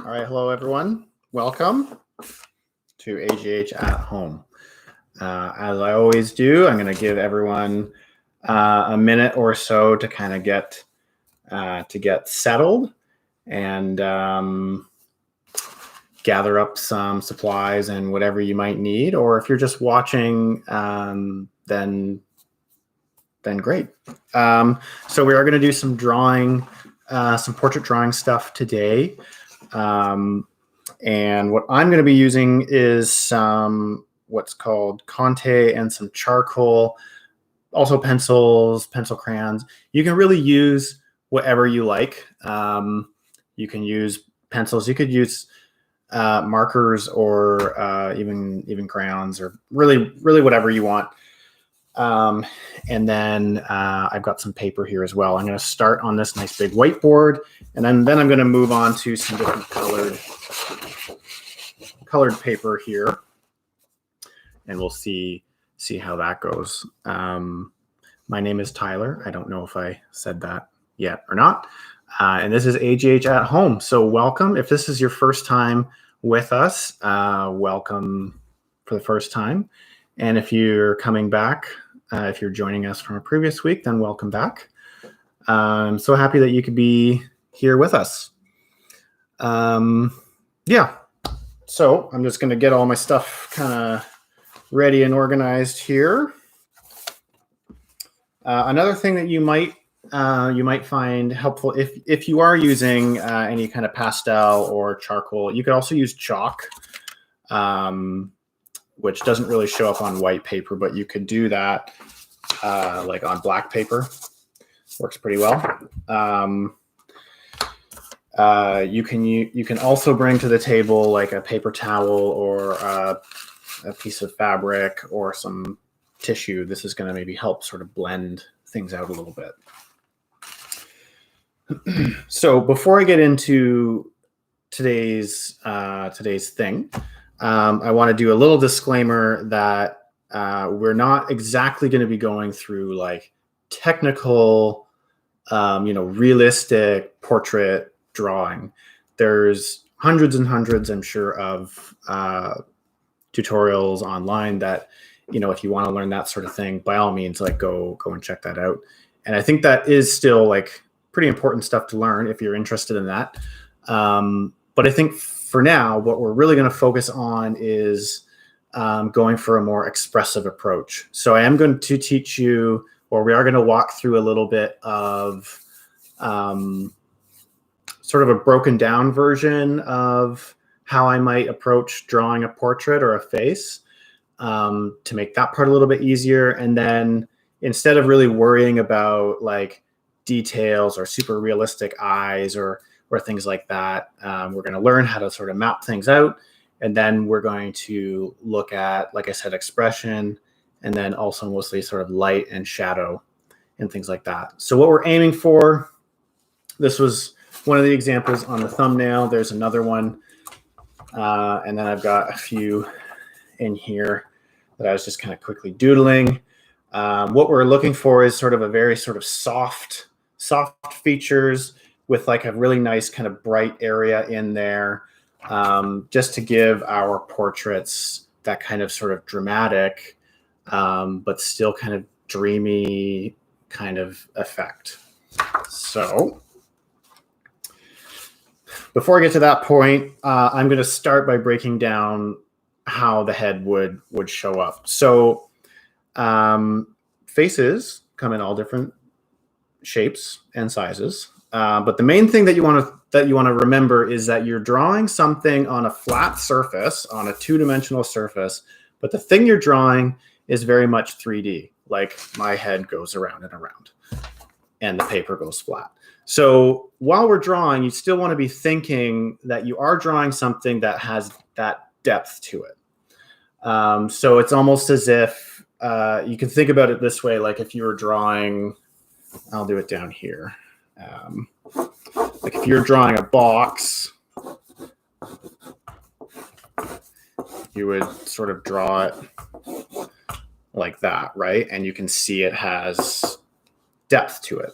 All right, hello everyone. Welcome to AGH at Home. As I always do, I'm going to give everyone a minute or so to kind of get settled and gather up some supplies and whatever you might need. Or if you're just watching, then great. So we are going to do some drawing, some portrait drawing stuff today. And what I'm going to be using is some what's called Conte and some charcoal, also pencils, pencil crayons. You can really use whatever you like. You can use pencils. You could use markers or even crayons, or really whatever you want. And then I've got some paper here as well. I'm going to start on this nice big whiteboard, and then I'm going to move on to some different colored paper here, and we'll see how that goes. My name is Tyler. I don't know if I said that yet or not. And this is AGH at Home. So welcome. If this is your first time with us, welcome for the first time. And if you're coming back, if you're joining us from a previous week, then welcome back. I'm so happy that you could be here with us. Yeah, so I'm just going to get all my stuff kind of ready and organized here. Another thing that you might find helpful if you are using any kind of pastel or charcoal, you could also use chalk. Which doesn't really show up on white paper, but you could do that like on black paper. Works pretty well. You can also bring to the table like a paper towel or a piece of fabric or some tissue. This is going to maybe help sort of blend things out a little bit. So before I get into today's thing, I want to do a little disclaimer that we're not exactly going to be going through like technical, realistic portrait drawing. There's hundreds and hundreds, I'm sure, of tutorials online that, if you want to learn that sort of thing, by all means, like go and check that out. And I think that is still like pretty important stuff to learn if you're interested in that. But I think for now, what we're really going to focus on is going for a more expressive approach. So I am going to teach you, or we are going to walk through a little bit of sort of a broken down version of how I might approach drawing a portrait or a face to make that part a little bit easier. And then instead of really worrying about like details or super realistic eyes or things like that, we're going to learn how to sort of map things out. And then we're going to look at, like I said, expression, and then also mostly sort of light and shadow and things like that. So what we're aiming for, this was one of the examples on the thumbnail. There's another one. And then I've got a few in here that I was just kind of quickly doodling. What we're looking for is sort of a very sort of soft features with like a really nice kind of bright area in there, just to give our portraits that kind of sort of dramatic, but still kind of dreamy kind of effect. So before I get to that point, I'm going to start by breaking down how the head would show up. So faces come in all different shapes and sizes. But the main thing that you want to remember is that you're drawing something on a flat surface, on a two-dimensional surface, but the thing you're drawing is very much 3D. Like my head goes around and around, and the paper goes flat. So while we're drawing, you still want to be thinking that you are drawing something that has that depth to it. So it's almost as if you can think about it this way, like if you were drawing, I'll do it down here. Like if you're drawing a box, you would sort of draw it like that, right? And you can see it has depth to it.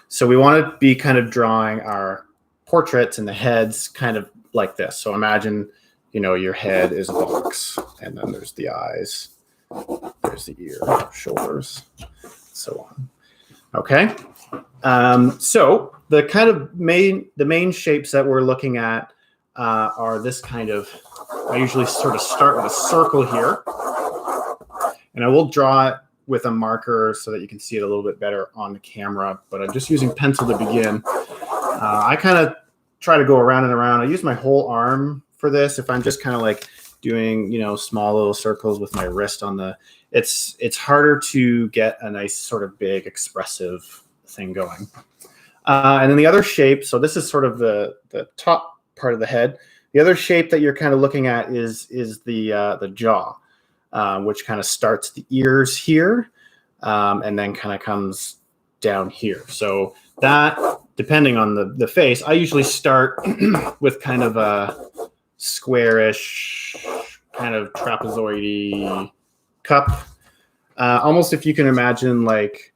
So we want to be kind of drawing our portraits and the heads kind of like this. So imagine, you know, your head is a box, and then there's the eyes, there's the ear, shoulders, so on. Okay. So the kind of main shapes that we're looking at are this kind of, I usually sort of start with a circle here, and I will draw it with a marker so that you can see it a little bit better on the camera, but I'm just using pencil to begin. I kind of try to go around and around. I use my whole arm for this. If I'm just kind of like doing, you know, small little circles with my wrist on the, it's harder to get a nice sort of big expressive thing going. And then the other shape, so this is sort of the top part of the head. The other shape that you're kind of looking at is the jaw, which kind of starts the ears here, and then kind of comes down here. So that, depending on the face, I usually start with kind of a squarish, kind of trapezoidy cup. Almost, if you can imagine, like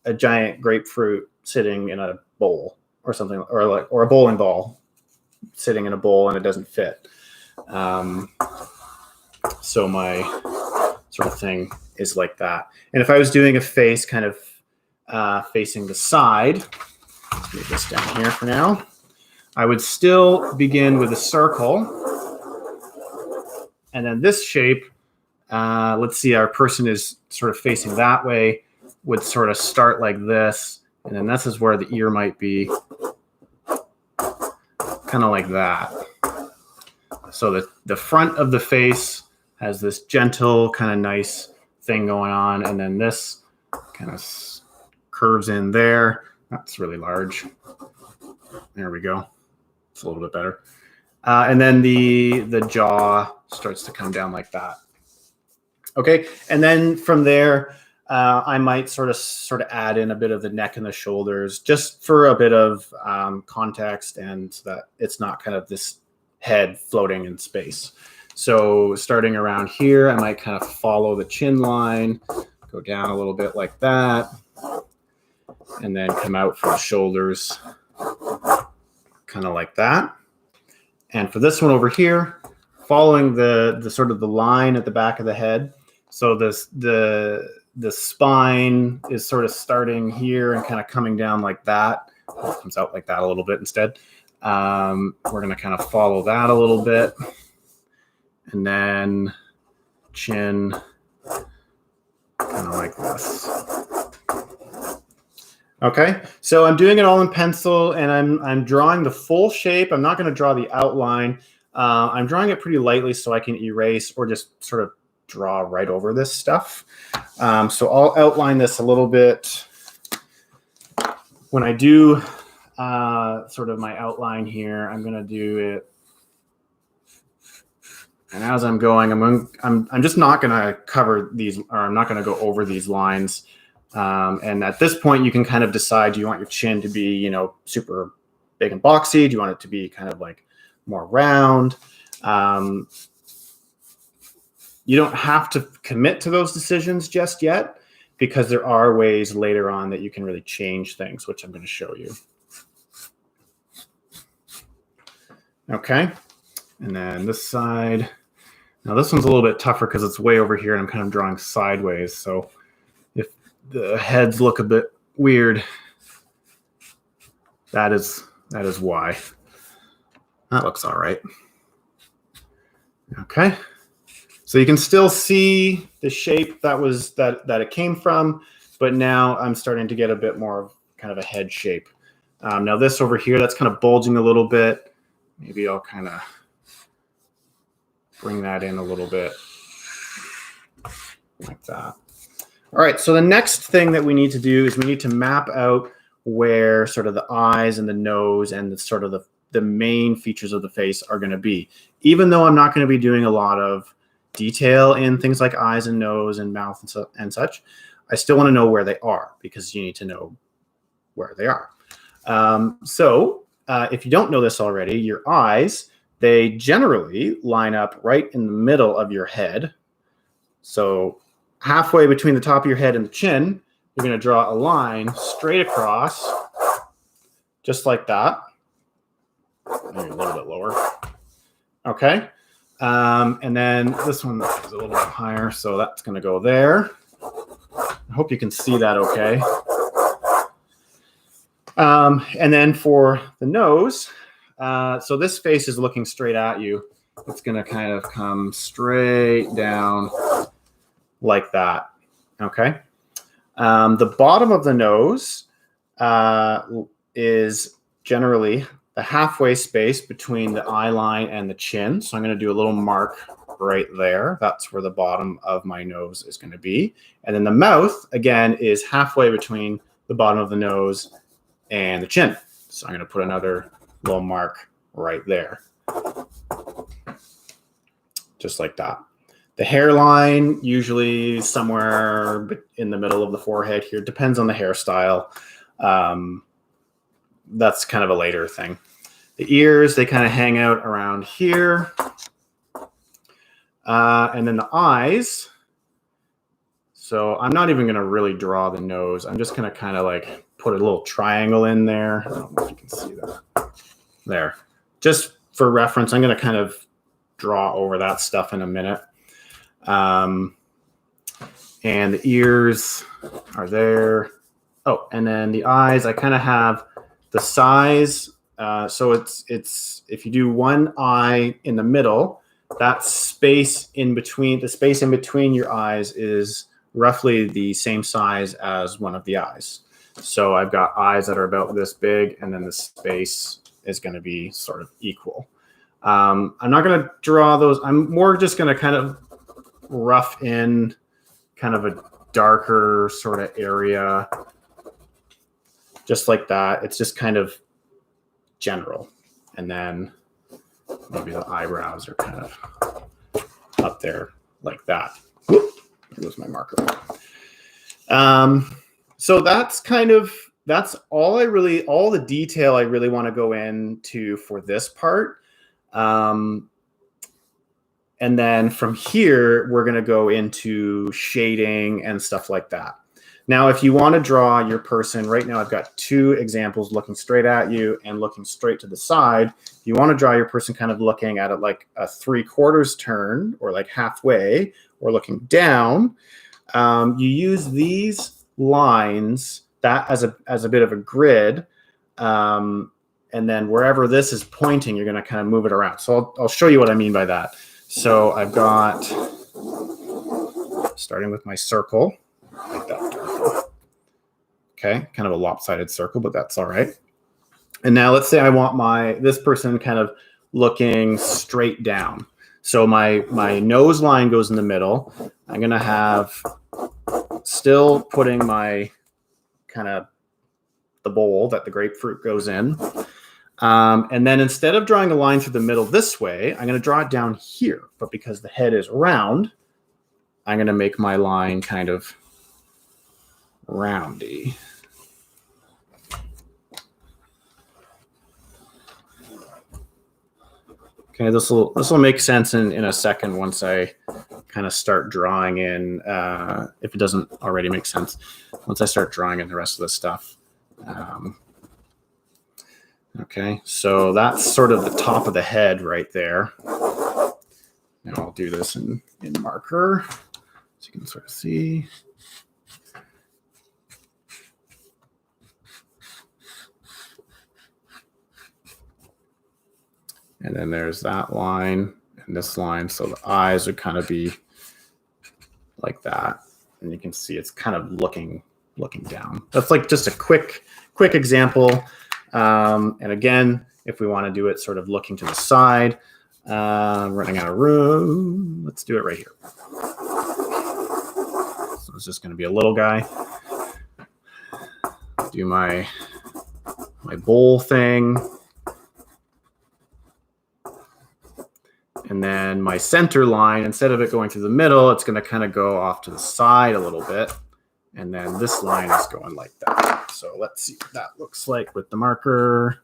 a giant grapefruit sitting in a bowl or something, or a bowling ball sitting in a bowl and it doesn't fit. So my sort of thing is like that. And if I was doing a face kind of facing the side, move this down here for now, I would still begin with a circle. And then this shape, let's see, our person is sort of facing that way, would sort of start like this. And then this is where the ear might be, kind of like that. So the front of the face has this gentle, kind of nice thing going on. And then this kind of curves in there. That's really large. There we go. It's a little bit better. And then the jaw starts to come down like that. Okay, and then from there, I might sort of add in a bit of the neck and the shoulders, just for a bit of context, and so that it's not kind of this head floating in space. So starting around here, I might kind of follow the chin line, go down a little bit like that, and then come out for the shoulders, kind of like that. And for this one over here, following the sort of the line at the back of the head. So the spine is sort of starting here and kind of coming down like that. It comes out like that a little bit instead. We're going to kind of follow that a little bit. And then chin, kind of like this. Okay, so I'm doing it all in pencil, and I'm drawing the full shape. I'm not going to draw the outline. I'm drawing it pretty lightly so I can erase or just sort of draw right over this stuff. So I'll outline this a little bit. When I do sort of my outline here, I'm going to do it. And as I'm going, I'm just not going to cover these, or I'm not going to go over these lines. And at this point, you can kind of decide, do you want your chin to be, you know, super big and boxy? Do you want it to be kind of like more round? You don't have to commit to those decisions just yet, because there are ways later on that you can really change things, which I'm going to show you. Okay. And then this side. Now this one's a little bit tougher because it's way over here and I'm kind of drawing sideways. So if the heads look a bit weird, that is why. That looks all right. Okay. So you can still see the shape that it came from, but now I'm starting to get a bit more of kind of a head shape. Now this over here, that's kind of bulging a little bit. Maybe I'll kind of bring that in a little bit like that. All right, so the next thing that we need to do is we need to map out where sort of the eyes and the nose and the sort of the main features of the face are going to be. Even though I'm not going to be doing a lot of detail in things like eyes and nose and mouth and such, I still want to know where they are, because you need to know where they are. If you don't know this already, your eyes, they generally line up right in the middle of your head. So halfway between the top of your head and the chin, you're going to draw a line straight across, just like that. Maybe a little bit lower. Okay. And then this one is a little bit higher, so that's going to go there. I hope you can see that okay. And then for the nose, so this face is looking straight at you. It's going to kind of come straight down like that. Okay. The bottom of the nose is generally the halfway space between the eye line and the chin. So I'm going to do a little mark right there. That's where the bottom of my nose is going to be. And then the mouth, again, is halfway between the bottom of the nose and the chin. So I'm going to put another little mark right there. Just like that. The hairline, usually somewhere in the middle of the forehead here. Depends on the hairstyle. That's kind of a later thing. The ears, they kind of hang out around here. And then the eyes. So I'm not even going to really draw the nose. I'm just going to kind of like put a little triangle in there. I don't know if you can see that. There. Just for reference, I'm going to kind of draw over that stuff in a minute. And the ears are there. Oh, and then the eyes, I kind of have the size. So it's if you do one eye in the middle, that space in between, the space in between your eyes is roughly the same size as one of the eyes. So I've got eyes that are about this big, and then the space is going to be sort of equal. I'm not going to draw those. I'm more just going to kind of rough in kind of a darker sort of area, just like that. It's just kind of general. And then maybe the eyebrows are kind of up there like that. Whoop, there goes my marker. So that's kind of, that's all the detail I really want to go into for this part. And then from here, we're going to go into shading and stuff like that. Now, if you want to draw your person, right now I've got two examples looking straight at you and looking straight to the side. If you want to draw your person kind of looking at it like a 3/4 turn or like halfway or looking down, you use these lines that as a bit of a grid. And then wherever this is pointing, you're going to kind of move it around. So I'll show you what I mean by that. So I've got, starting with my circle, like that. Okay, kind of a lopsided circle, but that's all right. And now let's say I want this person kind of looking straight down. So my nose line goes in the middle. I'm going to have still putting my kind of the bowl that the grapefruit goes in. And then instead of drawing a line through the middle this way, I'm going to draw it down here. But because the head is round, I'm going to make my line kind of roundy. Okay, this will make sense in a second once I kind of start drawing in, if it doesn't already make sense, once I start drawing in the rest of the stuff. Okay, so that's sort of the top of the head right there. Now I'll do this in marker so you can sort of see. And then there's that line and this line. So the eyes would kind of be like that. And you can see it's kind of looking down. That's like just a quick example. And again, if we want to do it sort of looking to the side, running out of room, let's do it right here. So it's just going to be a little guy. Do my bowl thing. And then my center line, instead of it going through the middle, it's going to kind of go off to the side a little bit. And then this line is going like that. So let's see what that looks like with the marker.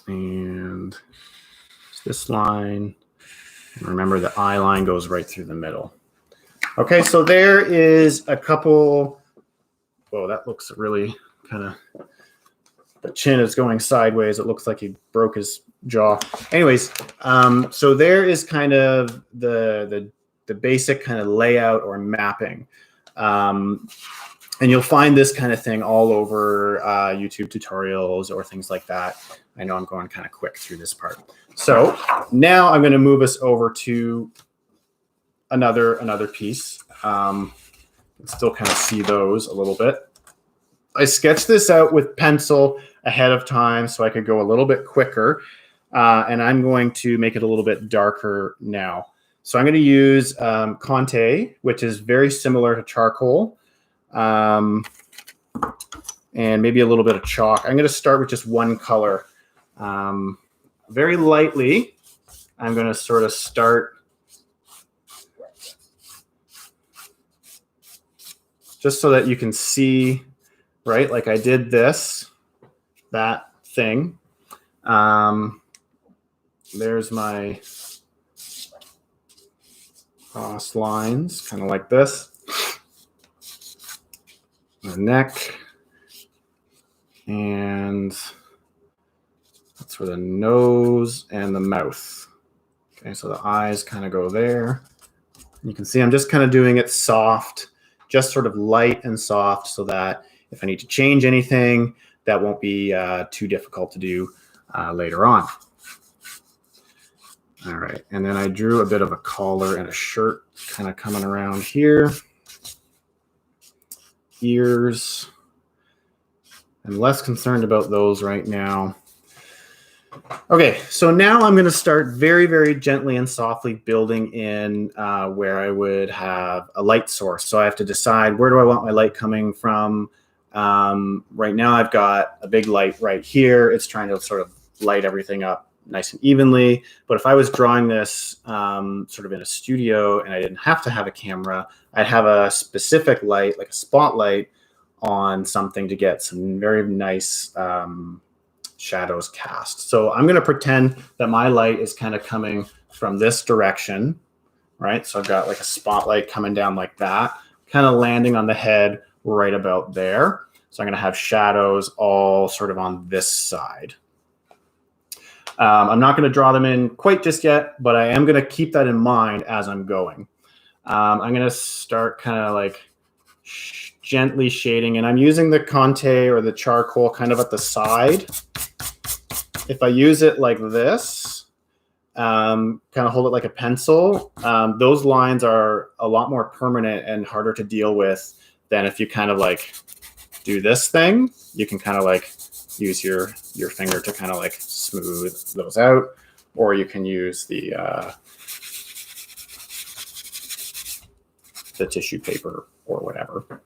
And this line. And remember, the eye line goes right through the middle. Okay, so there is a couple whoa, that looks really kind of, the chin is going sideways. It looks like he broke his jaw. Anyways, so there is kind of the basic kind of layout or mapping. And you'll find this kind of thing all over YouTube tutorials or things like that. I know I'm going kind of quick through this part. So now I'm going to move us over to another piece. Still kind of see those a little bit. I sketched this out with pencil ahead of time so I could go a little bit quicker. And I'm going to make it a little bit darker now. So I'm going to use Conte, which is very similar to charcoal. And maybe a little bit of chalk. I'm going to start with just one color. Very lightly, I'm going to sort of start just so that you can see, right? Like I did that thing. There's my cross lines, kind of like this. The neck, and that's for the nose and the mouth. Okay, so the eyes kind of go there. You can see I'm just kind of doing it soft, just sort of light and soft, so that if I need to change anything, that won't be too difficult to do later on. All right, and then I drew a bit of a collar and a shirt kind of coming around here. Ears. I'm less concerned about those right now. Okay, so now I'm going to start very, very gently and softly building in where I would have a light source. So I have to decide, where do I want my light coming from? Right now I've got a big light right here. It's trying to sort of light everything up nice and evenly. But if I was drawing this sort of in a studio and I didn't have to have a camera, I'd have a specific light, like a spotlight, on something to get some very nice shadows cast. So I'm going to pretend that my light is kind of coming from this direction, right? So I've got like a spotlight coming down like that, kind of landing on the head right about there. So I'm going to have shadows all sort of on this side. I'm not going to draw them in quite just yet, but I am going to keep that in mind as I'm going. I'm going to start kind of like gently shading, and I'm using the Conte or the charcoal kind of at the side. If I use it like this, kind of hold it like a pencil, those lines are a lot more permanent and harder to deal with than if you kind of like do this thing. You can kind of like use your finger to kind of like smooth those out, or you can use the tissue paper or whatever.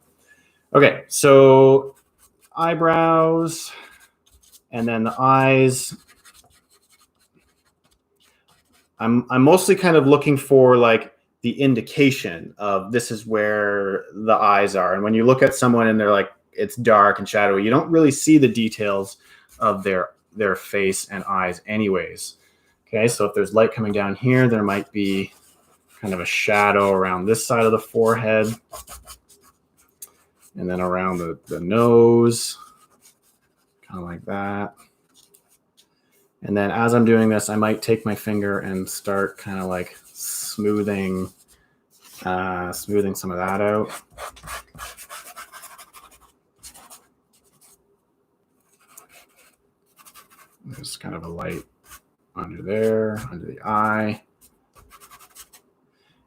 Okay, so eyebrows, and then the eyes. I'm mostly kind of looking for like the indication of this is where the eyes are. And when you look at someone and they're like, it's dark and shadowy, you don't really see the details of their face and eyes anyways. Okay, so if there's light coming down here, there might be kind of a shadow around this side of the forehead, and then around the nose, kind of like that. And then as I'm doing this, I might take my finger and start kind of like smoothing some of that out. Just kind of a light under there, under the eye.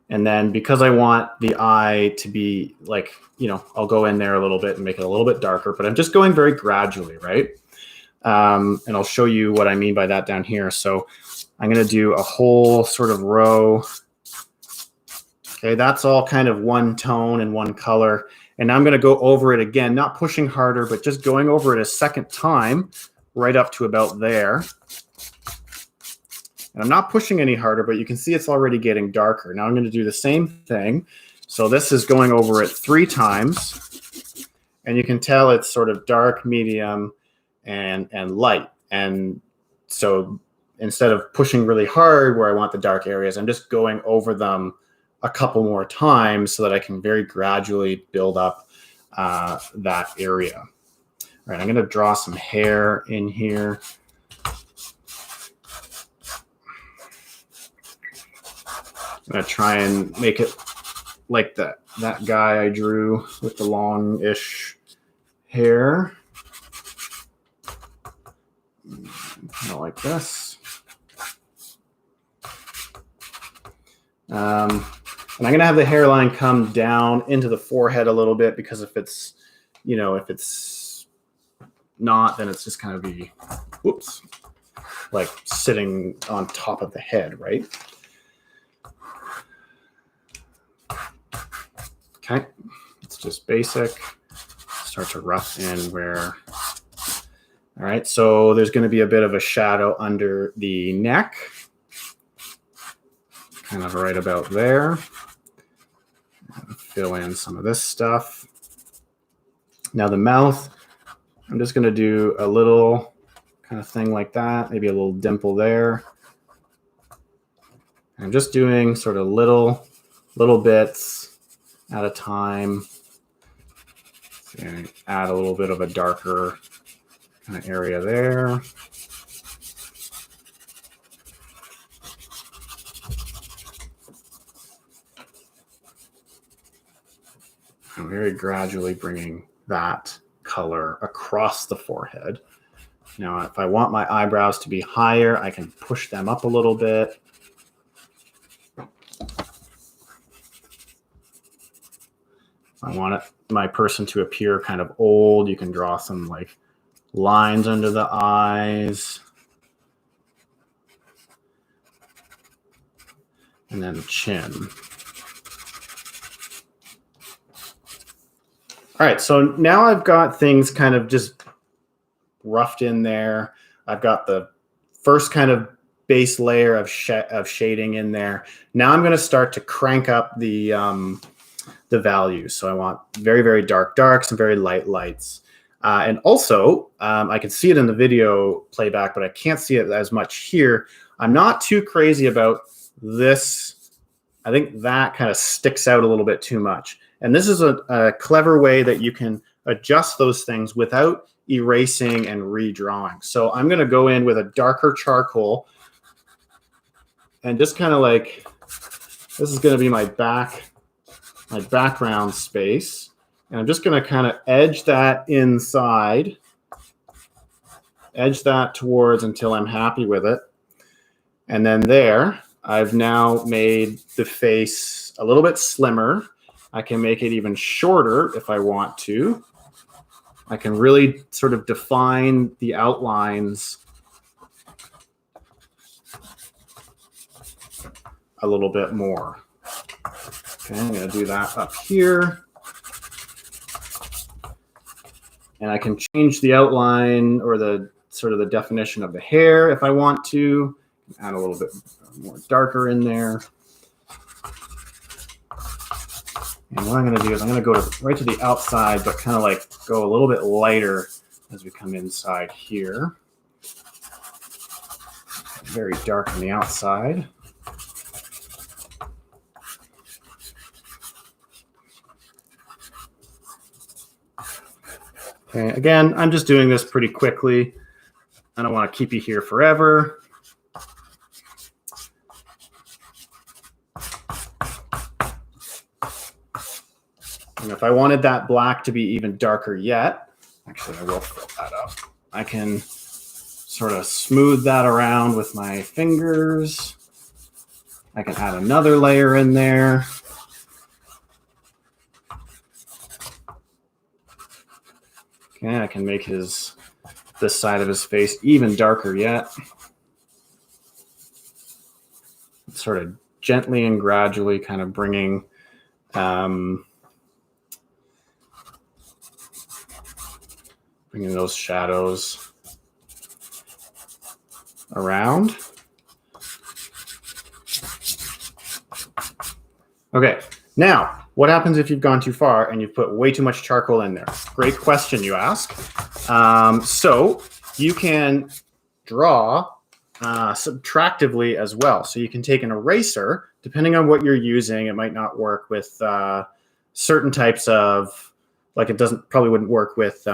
And then because I want the eye to be like, you know, I'll go in there a little bit and make it a little bit darker, but I'm just going very gradually, right? And I'll show you what I mean by that down here. So I'm going to do a whole sort of row. Okay, that's all kind of one tone and one color. And now I'm going to go over it again, not pushing harder, but just going over it a second time, right up to about there. And I'm not pushing any harder, but you can see it's already getting darker. Now I'm going to do the same thing. So this is going over it 3 times. And you can tell it's sort of dark, medium, and light. And so instead of pushing really hard where I want the dark areas, I'm just going over them a couple more times so that I can very gradually build up that area. All right, I'm going to draw some hair in here. I'm going to try and make it like that guy I drew with the long-ish hair. Kind of like this. And I'm going to have the hairline come down into the forehead a little bit, because if it's, you know, if it's not, then it's just kind of be, whoops, like sitting on top of the head, right? Okay, it's just basic. Start to rough in where, all right, so there's going to be a bit of a shadow under the neck, kind of right about there. Fill in some of this stuff. Now the mouth, I'm just going to do a little kind of thing like that, maybe a little dimple there. I'm just doing sort of little bits at a time. And add a little bit of a darker kind of area there. I'm very gradually bringing that color across the forehead. Now, if I want my eyebrows to be higher, I can push them up a little bit. I want my person to appear kind of old, you can draw some like lines under the eyes. And then the chin. All right, so now I've got things kind of just roughed in there. I've got the first kind of base layer of shading in there. Now I'm going to start to crank up the values. So I want very, very dark darks and very light lights. And also, I can see it in the video playback, but I can't see it as much here. I'm not too crazy about this. I think that kind of sticks out a little bit too much. And this is a clever way that you can adjust those things without erasing and redrawing. So I'm going to go in with a darker charcoal and just kind of like, this is going to be my background space. And I'm just going to kind of edge that inside, edge that towards until I'm happy with it. And then there, I've now made the face a little bit slimmer. I can make it even shorter if I want to. I can really sort of define the outlines a little bit more. Okay, I'm going to do that up here. And I can change the outline or the sort of the definition of the hair if I want to. Add a little bit more darker in there. And what I'm going to do is I'm going to go right to the outside, but kind of like go a little bit lighter as we come inside here. Very dark on the outside. Okay, again, I'm just doing this pretty quickly. I don't want to keep you here forever. And if I wanted that black to be even darker yet, actually I will fill that up. I can sort of smooth that around with my fingers. I can add another layer in there. Okay, I can make this side of his face even darker yet. Sort of gently and gradually kind of bringing those shadows around. Okay, now what happens if you've gone too far and you've put way too much charcoal in there? Great question you ask. So you can draw subtractively as well. So you can take an eraser, depending on what you're using. It might not work with certain types of like it probably wouldn't work with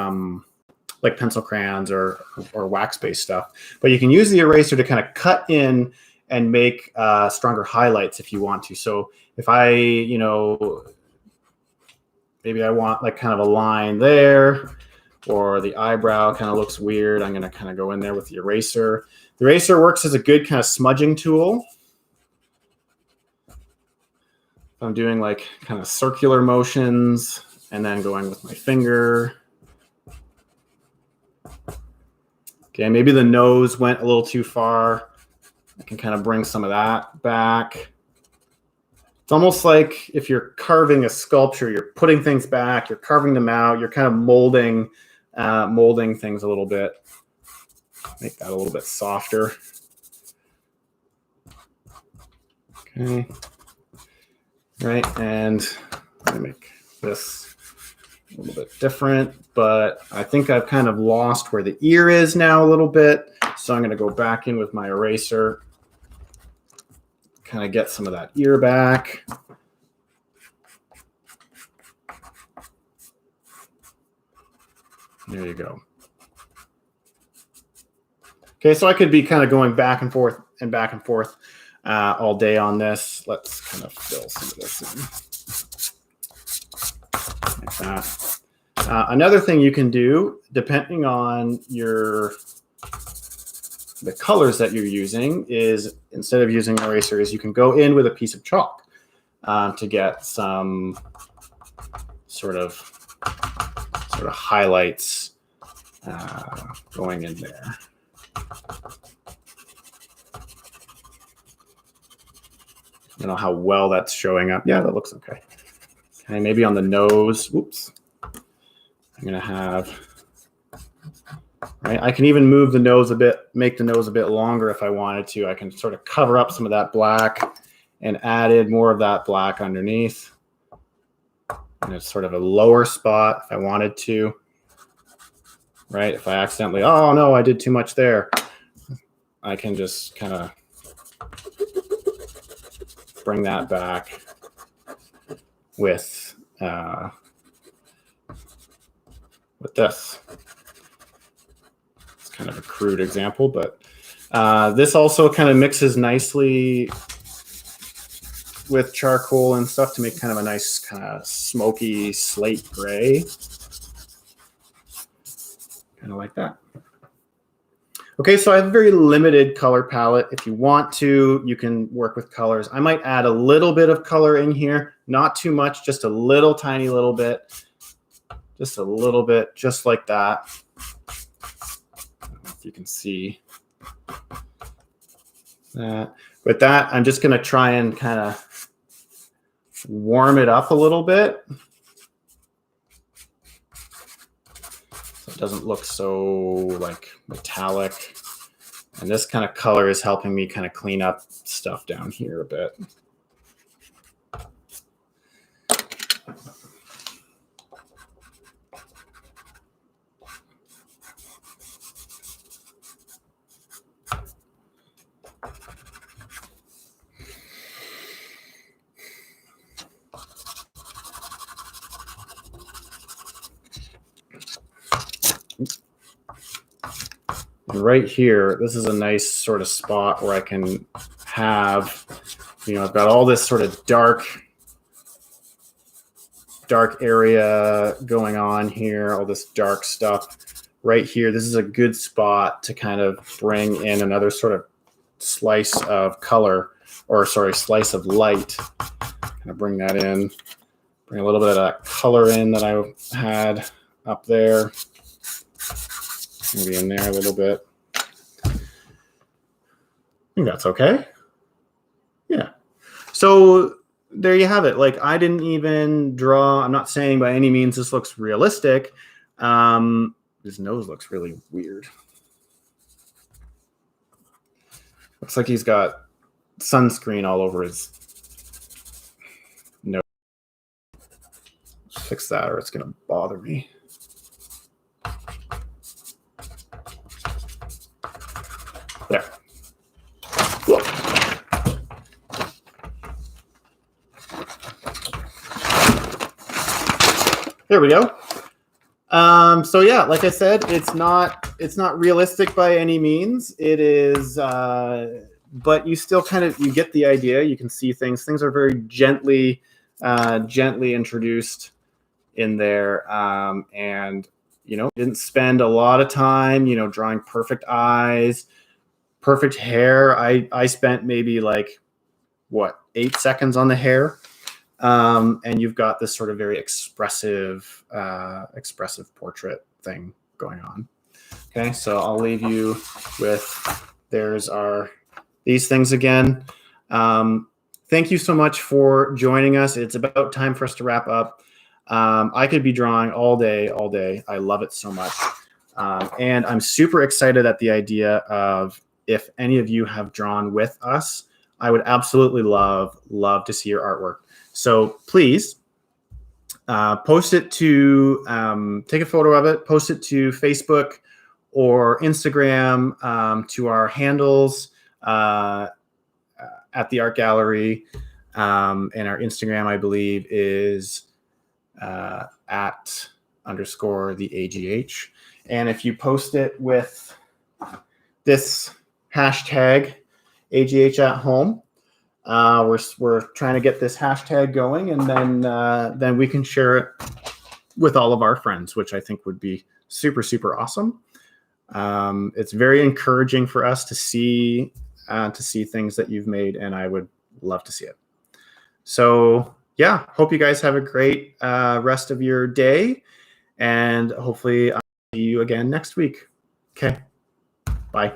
like pencil crayons or wax-based stuff. But you can use the eraser to kind of cut in and make stronger highlights if you want to. So if I, you know, maybe I want like kind of a line there, or the eyebrow kind of looks weird, I'm going to kind of go in there with the eraser. The eraser works as a good kind of smudging tool. I'm doing like kind of circular motions and then going with my finger. Okay, maybe the nose went a little too far. I can kind of bring some of that back. It's almost like if you're carving a sculpture, you're putting things back, you're carving them out, you're kind of molding things a little bit. Make that a little bit softer. Okay. Right, and let me make this a little bit different, but I think I've kind of lost where the ear is now a little bit. So I'm going to go back in with my eraser, kind of get some of that ear back. There you go. Okay, so I could be kind of going back and forth all day on this. Let's kind of fill some of this in like that. Another thing you can do, depending on the colors that you're using, is instead of using erasers, you can go in with a piece of chalk to get some sort of highlights going in there. I don't know how well that's showing up. Yeah, that looks okay. Okay, maybe on the nose. Whoops. I'm going to have, right? I can even move the nose a bit, make the nose a bit longer if I wanted to. I can sort of cover up some of that black and added more of that black underneath. And it's sort of a lower spot if I wanted to, right? If I accidentally, oh no, I did too much there, I can just kind of bring that back with this. It's kind of a crude example, but this also kind of mixes nicely with charcoal and stuff to make kind of a nice kind of smoky slate gray. Kind of like that. Okay, so I have a very limited color palette. If you want to, you can work with colors. I might add a little bit of color in here, not too much, just a little tiny little bit. Just a little bit, just like that. I don't know if you can see that. With that, I'm just going to try and kind of warm it up a little bit so it doesn't look so like metallic. And this kind of color is helping me kind of clean up stuff down here a bit. And right here, this is a nice sort of spot where I can have, you know, I've got all this sort of dark area going on here, all this dark stuff right here. This is a good spot to kind of bring in another sort of slice of color, or sorry, slice of light. Kind of bring that in, bring a little bit of that color in that I had up there. Maybe in there a little bit. I think that's okay. Yeah. So there you have it. Like, I didn't even draw. I'm not saying by any means this looks realistic. His nose looks really weird. Looks like he's got sunscreen all over his nose. Let's fix that or it's going to bother me. There. Look. There we go. So yeah, like I said, it's not realistic by any means. It is, but you still you get the idea. You can see things. Things are very gently introduced in there, and didn't spend a lot of time, drawing perfect eyes, perfect hair. I spent maybe like 8 seconds on the hair. And you've got this sort of very expressive portrait thing going on. Okay, so I'll leave you with these things again. Thank you so much for joining us. It's about time for us to wrap up. I could be drawing all day. I love it so much. And I'm super excited at the idea of, if any of you have drawn with us, I would absolutely love to see your artwork. So please post it to, take a photo of it, post it to Facebook or Instagram, to our handles at the Art Gallery. And our Instagram, I believe, is at _ the AGH. And if you post it with this hashtag AGH at home, we're trying to get this hashtag going, and then we can share it with all of our friends, which I think would be super, super awesome. It's very encouraging for us to see things that you've made, and I would love to see it. So yeah, hope you guys have a great rest of your day, and hopefully I'll see you again next week. Okay, bye.